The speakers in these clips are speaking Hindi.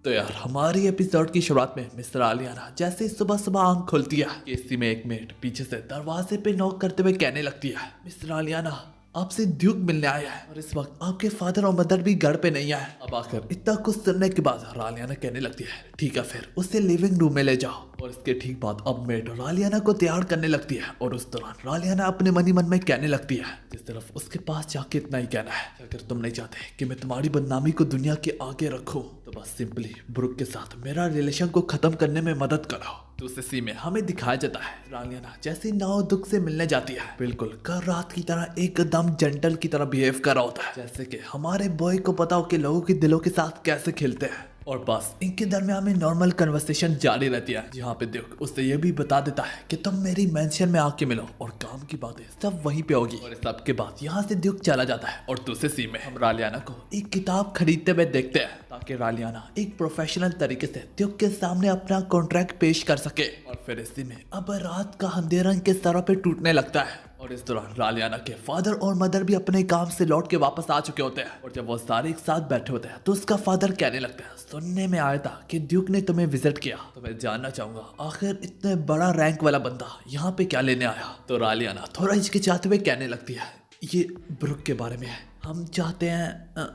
तो यार हमारी एपिसोड की शुरुआत में मिस्टर आलियाना जैसे ही सुबह सुबह आंख खुलती है कि इसी में एक मिनट पीछे से दरवाजे पे नॉक करते हुए कहने लगती है, मिस्टर आलियाना आपसे ड्यूक मिलने आया है और इस वक्त आपके फादर और मदर भी घर पे नहीं आए। अब आखिर इतना कुछ सुनने के बाद रालियाना कहने लगती है, ठीक है फिर उसे लिविंग रूम में ले जाओ। और इसके ठीक बाद अब मेड रालियाना को तैयार करने लगती है और उस दौरान रालियाना अपने मन ही मन में कहने लगती है, जिस तरफ उसके पास जाके इतना ही कहना है, अगर तुम नहीं चाहते कि मैं तुम्हारी बदनामी को दुनिया के आगे रखूं तो बस सिंपली ब्रुक के साथ मेरा रिलेशन को खत्म करने में मदद करो। तो उस सीन में हमें दिखाया जाता है रालियाना जैसे नाव दुख से मिलने जाती है, बिल्कुल कल रात की तरह एकदम जेंटल की तरह बिहेव कर रहा होता है, जैसे कि हमारे बॉय को पता हो कि लोगों के दिलों के साथ कैसे खेलते हैं। और बस इनके दरमियान में नॉर्मल कन्वर्सेशन जारी रहती है, जहाँ पे ड्यूक उससे ये भी बता देता है कि तुम मेरी मेंशन में आके मिलो और काम की बातें सब वहीं पे होगी। और इस सब के बाद यहाँ से ड्यूक चला जाता है और दूसरे सीन में हम रालियाना को एक किताब खरीदते हुए देखते हैं, ताकि रालियाना एक प्रोफेशनल तरीके से ड्यूक के सामने अपना कॉन्ट्रैक्ट पेश कर सके। और फिर इसी में अब रात का अंधेरा इनके सरों पे टूटने लगता है और इस दौरान रालियाना के फादर और मदर भी अपने काम से लौट के वापस आ चुके होते हैं। और जब वो सारे एक साथ बैठे होते हैं तो उसका फादर कहने लगता है, सुनने में आया था कि ड्यूक ने तुम्हें विजिट किया, तो मैं जानना चाहूंगा आखिर इतने बड़ा रैंक वाला बंदा यहाँ पे क्या लेने आया। तो रालियाना थोड़ा हिचकिचाते हुए कहने लगती है, ये ब्रुक के बारे में है, हम चाहते हैं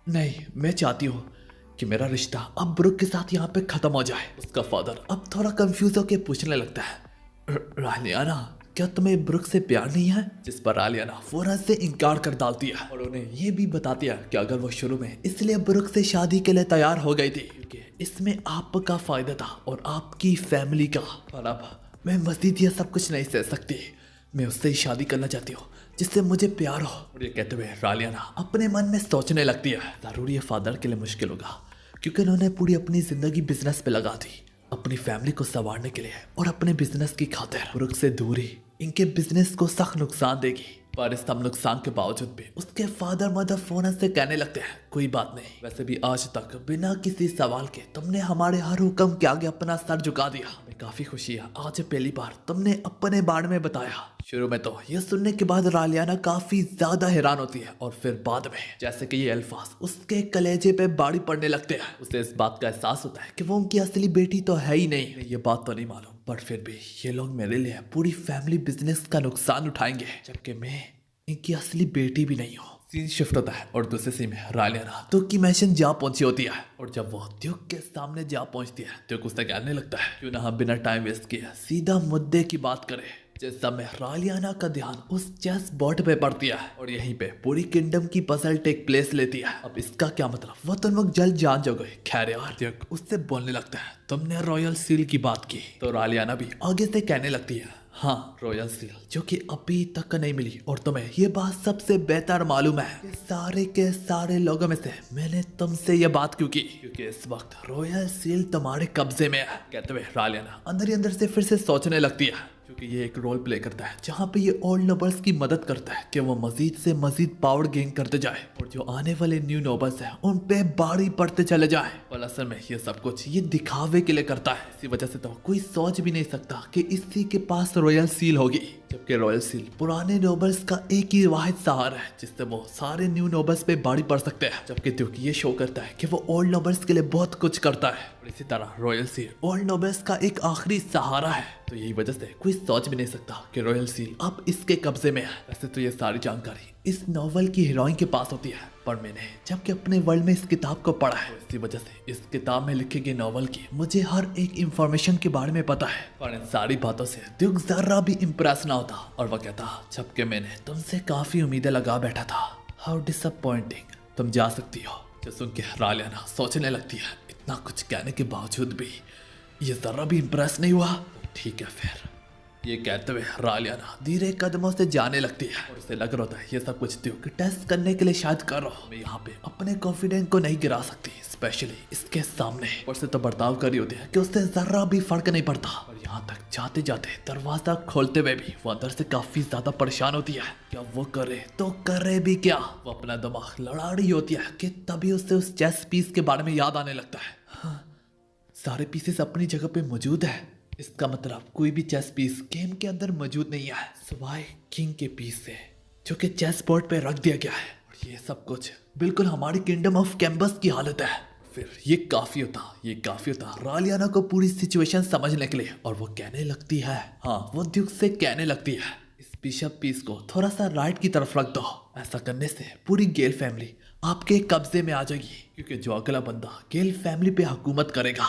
नहीं मैं चाहती हूँ कि मेरा रिश्ता अब ब्रुक के साथ यहाँ पे खत्म हो जाए। उसका फादर अब थोड़ा कंफ्यूज होकर पूछने लगता है, रालियाना क्या तुम्हें ब्रुक से प्यार नहीं है? जिस पर रालियाना फौरन से इनकार कर डालती है और उन्हें ये भी बताती है कि अगर वो शुरू में इसलिए ब्रुक से शादी के लिए तैयार हो गई थी क्योंकि इसमें आपका फायदा था और आपकी फैमिली का, और अब मैं मजीद ये सब कुछ नहीं सह सकती, मैं उससे ही शादी करना चाहती हूँ जिससे मुझे प्यार हो। और ये कहते हुए रालियाना अपने मन में सोचने लगती है, जरूर ये फादर के लिए मुश्किल होगा क्योंकि उन्होंने पूरी अपनी जिंदगी बिजनेस पे लगा दी, अपनी फैमिली को संवारने के लिए और अपने बिजनेस की खातिर ब्रुक से दूरी इनके बिजनेस को सख्त नुकसान देगी। पर इस सब नुकसान के बावजूद भी उसके फादर मदर फोन से कहने लगते हैं, कोई बात नहीं, वैसे भी आज तक बिना किसी सवाल के तुमने हमारे हर हुक्म के आगे अपना सर झुका दिया, हमें काफी खुशी है आज पहली बार तुमने अपने बारे में बताया। शुरू में तो ये सुनने के बाद रालियाना काफी ज्यादा हैरान होती है और फिर बाद में जैसे कि ये अल्फाज उसके कलेजे पे बाड़ी पड़ने लगते हैं, उसे इस बात का एहसास होता है कि वो उनकी असली बेटी तो है ही नहीं। ये बात तो नहीं मालूम पर फिर भी ये लोग मेरे लिए पूरी फैमिली बिजनेस का नुकसान उठाएंगे जबकि मैं इनकी असली बेटी भी नहीं हूँ। सीन शिफ्ट होता है और दूसरे सीन में रालियाना ड्यूक की मैंशन जा पहुंची होती है और जब वो ड्यूक के सामने जा पहुंचती है ड्यूक उससे कहने लगता है, क्यों ना हम बिना टाइम वेस्ट किए सीधा मुद्दे की बात करें। जिस समय रालियाना का ध्यान उस चेस बोर्ड पे पड़ती है और यहीं पे पूरी किंगडम की पजल टेक प्लेस लेती है। अब इसका क्या मतलब, वो तुम लोग जल्द जान जाओगे। खैर यार ड्यूक उससे बोलने लगता है, तुमने रॉयल सील की बात की। तो रालियाना भी आगे से कहने लगती है, हाँ रॉयल सील जो कि अभी तक नहीं मिली और तुम्हें ये बात सबसे बेहतर मालूम है कि सारे के सारे लोगों में से मैंने तुमसे ये बात क्यों की, क्योंकि इस वक्त रॉयल सील तुम्हारे कब्जे में है। कहते हुए रालियाना अंदर ही अंदर से फिर से सोचने लगती है, क्योंकि ये एक रोल प्ले करता है जहाँ पे ये ओल्ड नोबल्स की मदद करता है कि वो मजीद से मजीद पावर गेन करते जाए और जो आने वाले न्यू नोबल्स हैं उन पे बारी पड़ते चले जाए। पर असल में ये सब कुछ ये दिखावे के लिए करता है, इसी वजह से तो कोई सोच भी नहीं सकता कि इसी के पास रॉयल सील होगी, जबकि रॉयल सील पुराने नोबल्स का एक ही वाहिद सहारा है जिससे वो सारे न्यू नोबल्स पे बारी पड़ सकते हैं। जबकि ड्यूक ये शो करता है कि वो ओल्ड नोबल्स के लिए बहुत कुछ करता है और इसी तरह रॉयल सील ओल्ड नोबल्स का एक आखिरी सहारा है। तो यही वजह से कोई सोच भी नहीं सकता कि रॉयल सील अब इसके कब्जे में है। वैसे तो ये सारी जानकारी इस नॉवल की हीरोइन के पास होती है, पर मैंने जबकि अपने वर्ल्ड में इस किताब को पढ़ा है इसी वजह से इस किताब में लिखे गए नॉवल की मुझे हर एक इंफॉर्मेशन के बारे में पता है। पर इन सारी बातों से ड्यूक जरा भी इम्प्रेस ना होता और वह कहता, जबकि मैंने तुमसे काफी उम्मीदें लगा बैठा था, हाउ डिसअपॉइंटिंग, तुम जा सकती हो। जो सुन के रालियाना सोचने लगती है, इतना कुछ कहने के बावजूद भी ये जरा भी इम्प्रेस नहीं हुआ, ठीक है फिर। ये कहते हुए रालियाना धीरे कदमों से जाने लगती है और उसे लग रहा होता है ये सब कुछ ड्यूक टेस्ट करने के लिए शायद कर रहा हूँ, मैं यहाँ पे अपने कॉन्फिडेंस को नहीं गिरा सकती, स्पेशली इसके सामने। और से तो बर्ताव कर रही होती है कि उससे जरा भी फर्क नहीं पड़ता। और यहाँ तक जाते जाते दरवाजा खोलते हुए भी वो अंदर से काफी ज्यादा परेशान होती है, क्या वो करे तो करे भी क्या। वो अपना दिमाग लड़ा रही होती है कि तभी उसे उस चेस पीस के बारे में याद आने लगता है, हाँ, सारे पीसेस अपनी जगह पे मौजूद है, इसका मतलब कोई भी चेस पीस गेम के अंदर मौजूद नहीं है सिवाय किंग के पीस से जो कि चेस बोर्ड पे रख दिया गया है। और ये सब कुछ बिल्कुल हमारी किंगडम ऑफ कैम्बस की हालत है। फिर ये काफी होता रालियाना को पूरी सिचुएशन समझने के लिए, और वो कहने लगती है, हाँ वो ड्यूक से कहने लगती है, इस बिशप पीस को थोड़ा सा राइट की तरफ रख दो। ऐसा करने से पूरी गेल फैमिली आपके कब्जे में आ जाएगी, क्योंकि जो अगला बंदा गेल फैमिली पे हुकूमत करेगा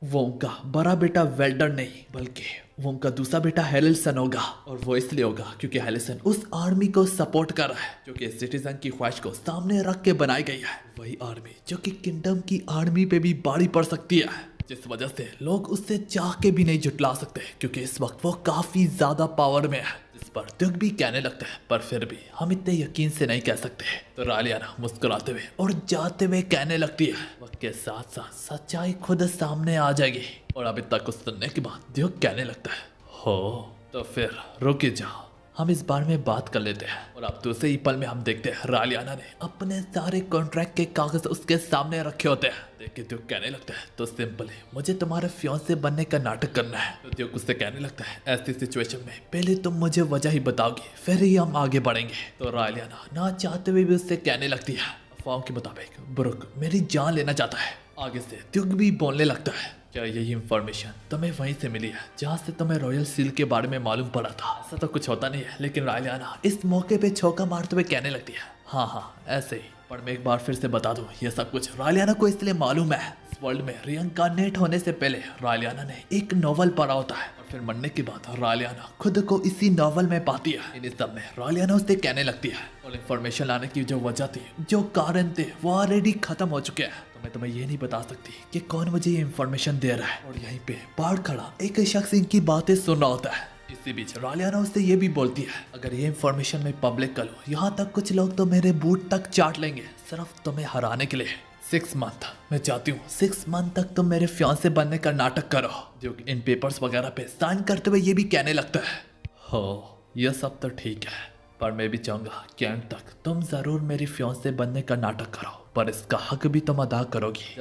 वो उनका बड़ा बेटा वेल्डर नहीं, बल्कि वो उनका दूसरा बेटा हेलिसन होगा। और वो इसलिए होगा क्योंकि हेलिसन उस आर्मी को सपोर्ट कर रहा है जो कि सिटीजन की ख्वाहिश को सामने रख के बनाई गई है। वही आर्मी जो कि किंगडम की आर्मी पे भी भारी पड़ सकती है, जिस वजह से लोग उससे चाह के भी नहीं जुटला सकते, क्योंकि इस वक्त वो काफी ज्यादा पावर में है। इस पर ड्यूक भी कहने लगता है, पर फिर भी हम इतने यकीन से नहीं कह सकते। तो रालियाना मुस्कुराते हुए और जाते हुए कहने लगती है, वक्त के साथ साथ सच्चाई खुद सामने आ जाएगी। और अभी तक कुछ सुनने के बाद ड्यूक कहने लगता है, हो तो फिर रुक जाओ, हम इस बारे में बात कर लेते हैं। और अब दूसरे ही पल में हम देखते हैं रालियाना ने अपने सारे कॉन्ट्रैक्ट के कागज उसके सामने रखे होते हैं। देख के ड्यूक कहने लगता है, तो सिंपल है, मुझे तुम्हारे फियांसे बनने का नाटक करना है। तो ड्यूक उससे कहने लगता है, ऐसी सिचुएशन में पहले तुम मुझे वजह ही बताओगी, फिर ही हम आगे बढ़ेंगे। तो रालियाना ना चाहते हुए भी उससे कहने लगती है, अफवाहों के मुताबिक ब्रुक मेरी जान लेना चाहता है। आगे से ड्यूक भी बोलने लगता है, क्या यही इंफॉर्मेशन तुम्हें वहीं से मिली है जहाँ से तुम्हें रॉयल सील के बारे में मालूम पड़ा था? ऐसा तो कुछ होता नहीं है, लेकिन रालियाना इस मौके पे चौका मारते हुए कहने लगती है, हाँ ऐसे ही। पर मैं एक बार फिर से बता दूं, ये सब कुछ रालियाना को इसलिए मालूम है, इस वर्ल्ड में रिइंकार्नेट होने से पहले रालियाना ने एक नॉवल पढ़ा होता है, और फिर मरने के बाद रालियाना खुद को इसी नॉवल में पाती है। इन सब में रालियाना उससे कहने लगती है, और इन्फॉर्मेशन लाने की जो वजह थी, जो कारण थे, वो ऑलरेडी खत्म हो चुके हैं। मैं तुम्हें ये नहीं बता सकती कि कौन मुझे ये इन्फॉर्मेशन दे रहा है। और यहीं पे बाहर खड़ा एक शख्स इनकी बातें सुन रहा होता है। इसी बीच रालियाना उससे ये भी बोलती है, अगर ये इन्फॉर्मेशन मैं पब्लिक करूँ, यहाँ तक कुछ लोग तो मेरे बूट तक चाट लेंगे, सिर्फ तुम्हें हराने के लिए। 6 मंथ मैं चाहती हूँ 6 मंथ तक तुम मेरे फियांसे बनने का नाटक करो। जो इन पेपर्स वगैरह पे साइन करते हुए ये भी कहने लगता है, हो यह सब तो ठीक है, पर मैं भी चाहूंगा कि अंत तक तुम जरूर मेरी फियांसे बनने का नाटक करो, पर इसका हक भी तुम अदा करोगी।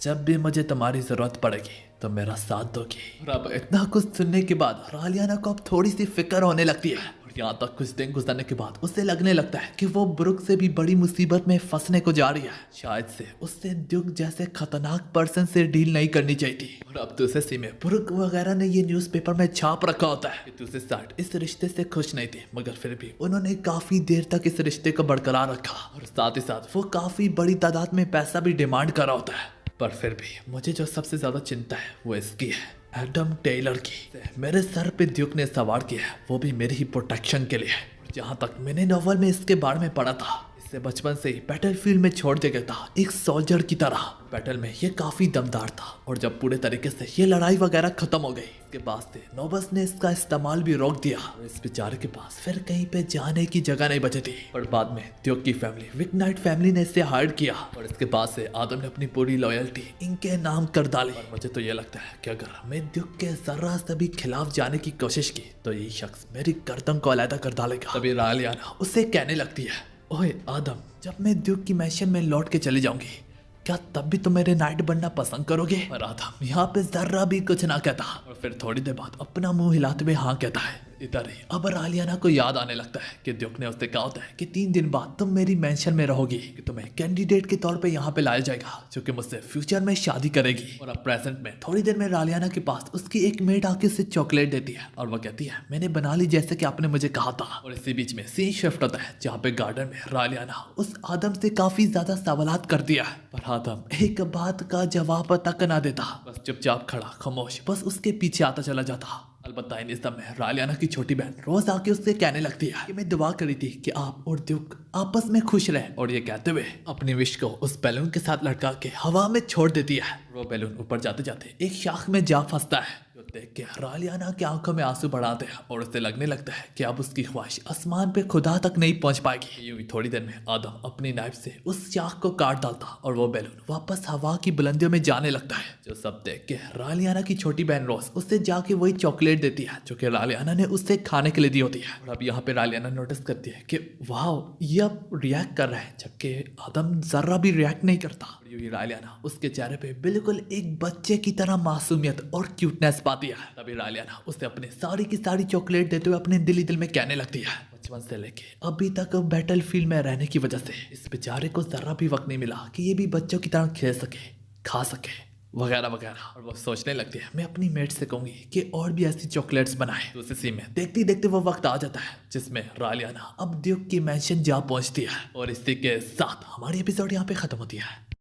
जब भी मुझे तुम्हारी जरूरत पड़ेगी तो मेरा साथ दोगी। और अब इतना कुछ सुनने के बाद रालियाना को अब थोड़ी सी फिक्र होने लगती है। और यहाँ तक कुछ दिन गुजरने के बाद उसे लगने लगता है कि वो ब्रुक से भी बड़ी मुसीबत में फंसने को जा रही है। शायद से उससे ड्यूक जैसे खतरनाक पर्सन से डील नहीं करनी चाहिए थी। और अब दूसरे सी में ब्रुक वगैरह ने ये न्यूज़पेपर में छाप रखा होता है कि दूसरी साइड इस रिश्ते से खुश नहीं थी, मगर फिर भी उन्होंने काफी देर तक इस रिश्ते को बरकरार रखा। और साथ ही साथ वो काफी बड़ी तादाद में पैसा भी डिमांड कर रहा होता है। पर फिर भी मुझे जो सबसे ज्यादा चिंता है वो इसकी है, एडम टेलर की। मेरे सर पे ड्यूक ने सवार किया है, वो भी मेरी ही प्रोटेक्शन के लिए। जहाँ तक मैंने नॉवल में इसके बारे में पढ़ा था, इसे बचपन से ही बैटलफील्ड में छोड़ दिया गया था, एक सोल्जर की तरह। बैटल में ये काफी दमदार था, और जब पूरे तरीके से ये लड़ाई वगैरह खत्म हो गई, इसके बाद से नोबस ने इसका इस्तेमाल भी रोक दिया। और इस बेचारे के पास फिर कहीं पे जाने की जगह नहीं बची थी। और बाद में ड्यूक की फैमिली, विकनाइट फैमिली ने इसे हायर किया, और इसके बाद से आदम ने अपनी पूरी लॉयल्टी इनके नाम कर डाली। और मुझे तो ये लगता है कि अगर मैं ड्यूक के जरा से भी खिलाफ जाने की कोशिश की तो ये शख्स मेरी गर्दन को अलहदा कर डालेगा। तभी रालियाना उससे कहने लगती है, ओए आदम, जब मैं ड्यूक की मैंशन में लौट के चली जाऊंगी, क्या तब भी तुम मेरे नाइट बनना पसंद करोगे? पर आदम यहाँ पे जर्रा भी कुछ ना कहता, और फिर थोड़ी देर बाद अपना मुंह हिलाते हुए हाँ कहता है। इधर ही अब रालियाना को याद आने लगता है कि ड्यूक ने उससे कहा होता है कि 3 दिन बाद तुम मेरी मेंशन में रहोगी, कि तुम्हें कैंडिडेट के तौर पे यहाँ पे लाया जाएगा, जो कि मुझसे फ्यूचर में शादी करेगी। और अब प्रेजेंट में थोड़ी देर में रालियाना के पास उसकी एक मेड आके उसे चॉकलेट देती है, और वो कहती है, मैंने बना ली जैसे कि आपने मुझे कहा था। और इसी बीच में सीन शिफ्ट होता है, जहाँ पे गार्डन में रालियाना उस आदम से काफी ज्यादा सवालात करती है, पर आदम एक बात का जवाब तक ना देता, बस चुपचाप खड़ा खामोश बस उसके पीछे आता चला जाता। अलबत्ता इन इस समय रालियाना की छोटी बहन रोज आके उससे कहने लगती है कि मैं दुआ करी थी कि आप और ड्यूक आपस में खुश रहे, और ये कहते हुए अपनी विश को उस बैलून के साथ लटका के हवा में छोड़ देती है। वो बैलून ऊपर जाते जाते एक शाख में जा फंसता है, जो देख के रालियाना की आंखों में आंसू बढ़ाते हैं, और उसे लगने लगता है कि अब उसकी ख्वाहिश आसमान पे खुदा तक नहीं पहुंच पाएगी। यूं ही थोड़ी देर में आदम अपनी नाइफ से उस शाख को काट डालता, और वो बैलून वापस हवा की बुलंदियों में जाने लगता है। जो सब देख के रालियाना की छोटी बहन रोज उससे जाके वही चॉकलेट देती है, जो कि रालियाना ने उससे खाने के लिए दी होती है। और अब यहाँ पे रालियाना नोटिस करती है कि वाह, ये अब रिएक्ट कर रहा है, जबकि आदम जर्रा भी रिएक्ट नहीं करता। यूं ही रालियाना उसके चेहरे पे बिल्कुल एक बच्चे की तरह मासूमियत और क्यूटनेस पाती है। तभी रालियाना उसे अपने सारी की सारी चॉकलेट देते हुए अपने दिल ही दिल में कहने लगती है, बचपन से लेके अभी तक बैटल फील्ड में रहने की वजह से इस बेचारे को जरा भी वक्त नहीं मिला कि ये भी बच्चों की तरह खेल सके, खा सके, वगैरह वगैरह। और वो सोचने लगती है मैं अपनी मेट से कहूंगी कि और भी ऐसी चॉकलेट्स बनाए। तो उसी में देखते देखते वो वक्त आ जाता है जिसमें रालियाना अब ड्यूक की मैंशन जा पहुंचती है। और इसी के साथ हमारी एपिसोड यहाँ पे खत्म होती है।